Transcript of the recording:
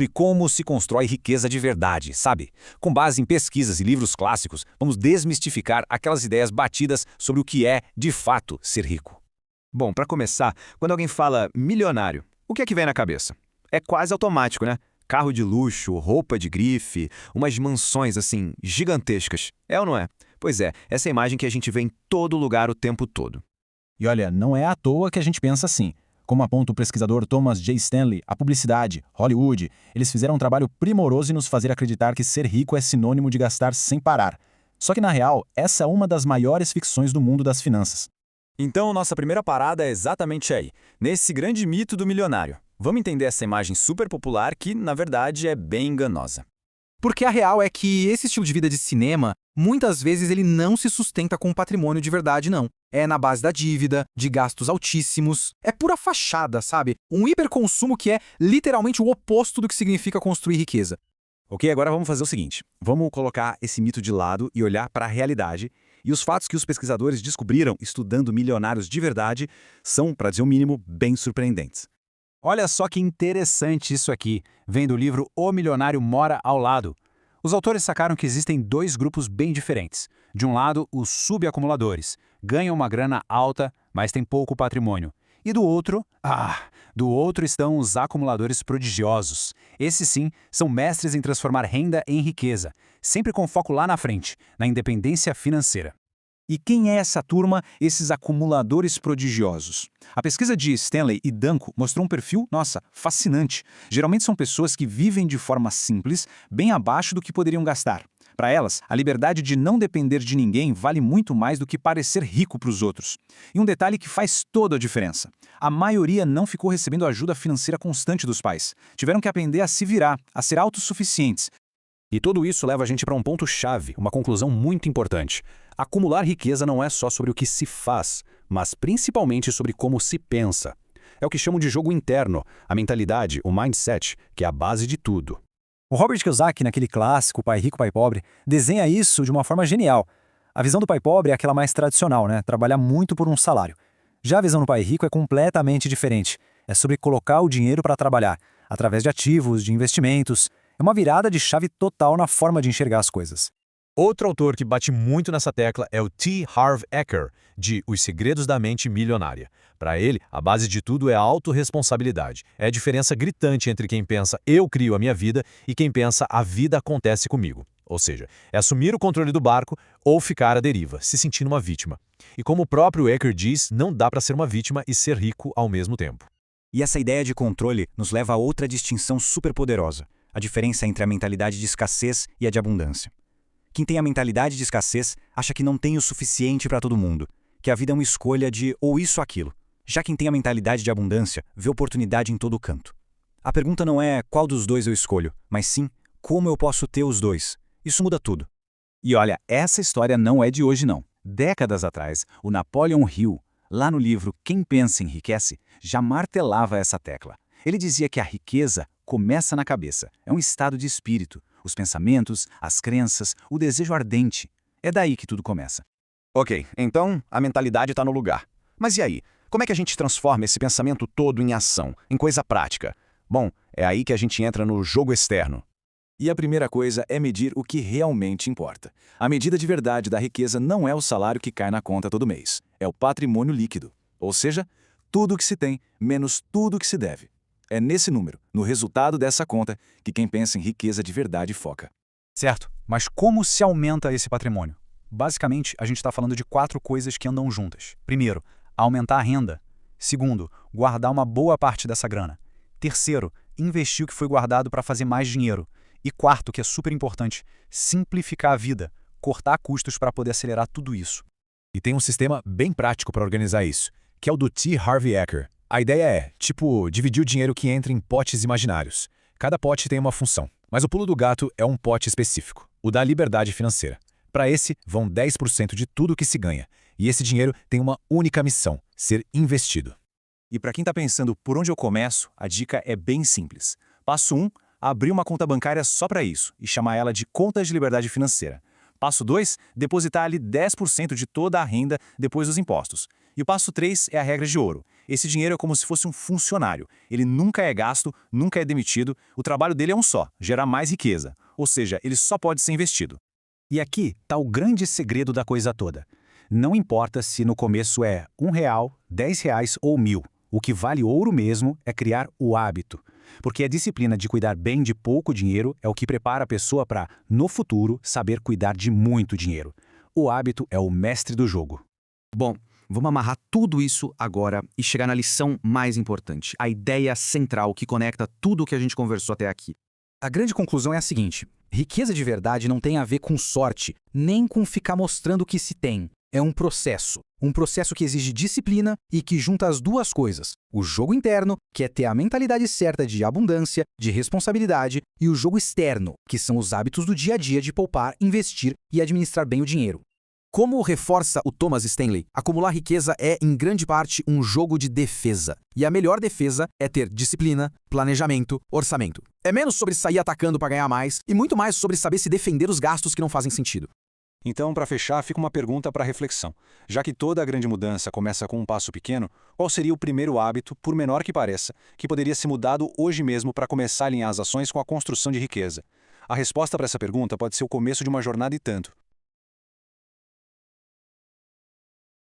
sobre como se constrói riqueza de verdade, sabe? Com base em pesquisas e livros clássicos, vamos desmistificar aquelas ideias batidas sobre o que é, de fato, ser rico. Bom, para começar, quando alguém fala milionário, o que é que vem na cabeça? É quase automático, né? Carro de luxo, roupa de grife, umas mansões assim, gigantescas. É ou não é? Pois é, essa é a imagem que a gente vê em todo lugar o tempo todo. E olha, não é à toa que a gente pensa assim. Como aponta o pesquisador Thomas J. Stanley, a publicidade, Hollywood, eles fizeram um trabalho primoroso em nos fazer acreditar que ser rico é sinônimo de gastar sem parar. Só que, na real, essa é uma das maiores ficções do mundo das finanças. Então, nossa primeira parada é exatamente aí, nesse grande mito do milionário. Vamos entender essa imagem super popular que, na verdade, é bem enganosa. Porque a real é que esse estilo de vida de cinema, muitas vezes ele não se sustenta com patrimônio de verdade, não. É na base da dívida, de gastos altíssimos. É pura fachada, sabe? Um hiperconsumo que é literalmente o oposto do que significa construir riqueza. Ok, agora vamos fazer o seguinte. Vamos colocar esse mito de lado e olhar para a realidade. E os fatos que os pesquisadores descobriram estudando milionários de verdade são, para dizer o mínimo, bem surpreendentes. Olha só que interessante isso aqui, vem do livro O Milionário Mora ao Lado. Os autores sacaram que existem dois grupos bem diferentes. De um lado, os subacumuladores, ganham uma grana alta, mas têm pouco patrimônio. E do outro estão os acumuladores prodigiosos. Esses sim são mestres em transformar renda em riqueza, sempre com foco lá na frente, na independência financeira. E quem é essa turma, esses acumuladores prodigiosos? A pesquisa de Stanley e Danko mostrou um perfil, fascinante. Geralmente são pessoas que vivem de forma simples, bem abaixo do que poderiam gastar. Para elas, a liberdade de não depender de ninguém vale muito mais do que parecer rico para os outros. E um detalhe que faz toda a diferença. A maioria não ficou recebendo ajuda financeira constante dos pais. Tiveram que aprender a se virar, a ser autossuficientes. E tudo isso leva a gente para um ponto-chave, uma conclusão muito importante. Acumular riqueza não é só sobre o que se faz, mas principalmente sobre como se pensa. É o que chamam de jogo interno, a mentalidade, o mindset, que é a base de tudo. O Robert Kiyosaki, naquele clássico Pai Rico, Pai Pobre, desenha isso de uma forma genial. A visão do pai pobre é aquela mais tradicional, né? Trabalhar muito por um salário. Já a visão do pai rico é completamente diferente. É sobre colocar o dinheiro para trabalhar, através de ativos, de investimentos. É uma virada de chave total na forma de enxergar as coisas. Outro autor que bate muito nessa tecla é o T. Harv Eker, de Os Segredos da Mente Milionária. Para ele, a base de tudo é a autorresponsabilidade. É a diferença gritante entre quem pensa eu crio a minha vida e quem pensa a vida acontece comigo. Ou seja, é assumir o controle do barco ou ficar à deriva, se sentindo uma vítima. E como o próprio Eker diz, não dá para ser uma vítima e ser rico ao mesmo tempo. E essa ideia de controle nos leva a outra distinção superpoderosa, a diferença entre a mentalidade de escassez e a de abundância. Quem tem a mentalidade de escassez acha que não tem o suficiente para todo mundo, que a vida é uma escolha de ou isso ou aquilo. Já quem tem a mentalidade de abundância vê oportunidade em todo canto. A pergunta não é qual dos dois eu escolho, mas sim como eu posso ter os dois. Isso muda tudo. E olha, essa história não é de hoje não. Décadas atrás, o Napoleon Hill, lá no livro Quem Pensa Enriquece, já martelava essa tecla. Ele dizia que a riqueza começa na cabeça, é um estado de espírito. Os pensamentos, as crenças, o desejo ardente. É daí que tudo começa. Ok, então a mentalidade está no lugar. Mas e aí? Como é que a gente transforma esse pensamento todo em ação, em coisa prática? Bom, é aí que a gente entra no jogo externo. E a primeira coisa é medir o que realmente importa. A medida de verdade da riqueza não é o salário que cai na conta todo mês. É o patrimônio líquido. Ou seja, tudo o que se tem, menos tudo o que se deve. É nesse número, no resultado dessa conta, que quem pensa em riqueza de verdade foca. Certo, mas como se aumenta esse patrimônio? Basicamente, a gente está falando de 4 coisas que andam juntas. Primeiro, aumentar a renda. Segundo, guardar uma boa parte dessa grana. Terceiro, investir o que foi guardado para fazer mais dinheiro. E quarto, que é super importante, simplificar a vida, cortar custos para poder acelerar tudo isso. E tem um sistema bem prático para organizar isso, que é o do T. Harv Eker. A ideia é, dividir o dinheiro que entra em potes imaginários. Cada pote tem uma função, mas o pulo do gato é um pote específico, o da liberdade financeira. Para esse, vão 10% de tudo que se ganha, e esse dinheiro tem uma única missão, ser investido. E para quem está pensando por onde eu começo, a dica é bem simples. Passo 1, abrir uma conta bancária só para isso, e chamar ela de conta de liberdade financeira. Passo 2, depositar ali 10% de toda a renda depois dos impostos. E o passo 3 é a regra de ouro. Esse dinheiro é como se fosse um funcionário. Ele nunca é gasto, nunca é demitido, o trabalho dele é um só, gerar mais riqueza. Ou seja, ele só pode ser investido. E aqui está o grande segredo da coisa toda. Não importa se no começo é R$1, R$10 ou 1.000. O que vale ouro mesmo é criar o hábito. Porque a disciplina de cuidar bem de pouco dinheiro é o que prepara a pessoa para, no futuro, saber cuidar de muito dinheiro. O hábito é o mestre do jogo. Bom, vamos amarrar tudo isso agora e chegar na lição mais importante, a ideia central que conecta tudo o que a gente conversou até aqui. A grande conclusão é a seguinte: riqueza de verdade não tem a ver com sorte, nem com ficar mostrando o que se tem. É um processo que exige disciplina e que junta as duas coisas. O jogo interno, que é ter a mentalidade certa de abundância, de responsabilidade, e o jogo externo, que são os hábitos do dia a dia de poupar, investir e administrar bem o dinheiro. Como reforça o Thomas Stanley, acumular riqueza é, em grande parte, um jogo de defesa. E a melhor defesa é ter disciplina, planejamento, orçamento. É menos sobre sair atacando para ganhar mais e muito mais sobre saber se defender os gastos que não fazem sentido. Então, para fechar, fica uma pergunta para reflexão. Já que toda a grande mudança começa com um passo pequeno, qual seria o primeiro hábito, por menor que pareça, que poderia ser mudado hoje mesmo para começar a alinhar as ações com a construção de riqueza? A resposta para essa pergunta pode ser o começo de uma jornada e tanto.